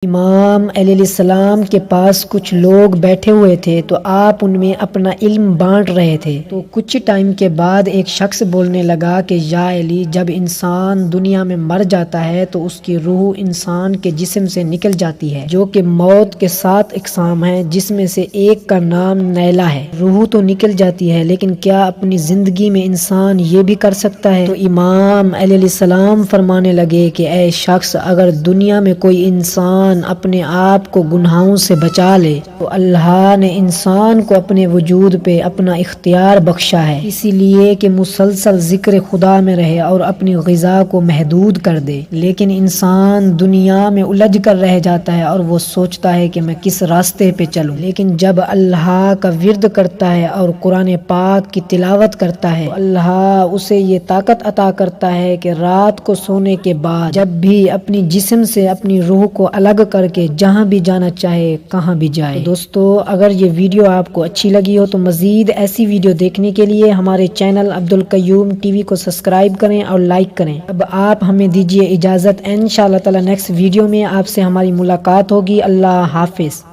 امام علیہ السلام کے پاس کچھ لوگ بیٹھے ہوئے تھے تو آپ ان میں اپنا علم بانٹ رہے تھے۔ تو کچھ ٹائم کے بعد ایک شخص بولنے لگا کہ یا علی، جب انسان دنیا میں مر جاتا ہے تو اس کی روح انسان کے جسم سے نکل جاتی ہے، جو کہ موت کے 7 اقسام ہیں، جس میں سے ایک کا نام نیلا ہے۔ روح تو نکل جاتی ہے، لیکن کیا اپنی زندگی میں انسان یہ بھی کر سکتا ہے؟ تو امام علیہ السلام فرمانے لگے کہ اے شخص، اگر دنیا میں کوئی انسان اپنے آپ کو گناہوں سے بچا لے تو اللہ نے انسان کو اپنے وجود پہ اپنا اختیار بخشا ہے، اسی لیے کہ مسلسل ذکر خدا میں رہے اور اپنی غذا کو محدود کر دے۔ لیکن انسان دنیا میں الجھ کر رہ جاتا ہے اور وہ سوچتا ہے کہ میں کس راستے پہ چلوں، لیکن جب اللہ کا ورد کرتا ہے اور قرآن پاک کی تلاوت کرتا ہے تو اللہ اسے یہ طاقت عطا کرتا ہے کہ رات کو سونے کے بعد جب بھی اپنی جسم سے اپنی روح کو الگ کر کے جہاں بھی جانا چاہے کہاں بھی جائے۔ تو دوستو، اگر یہ ویڈیو آپ کو اچھی لگی ہو تو مزید ایسی ویڈیو دیکھنے کے لیے ہمارے چینل عبدالقیوم ٹی وی کو سبسکرائب کریں اور لائک کریں۔ اب آپ ہمیں دیجیے اجازت، انشاءاللہ تعالی نیکسٹ ویڈیو میں آپ سے ہماری ملاقات ہوگی۔ اللہ حافظ۔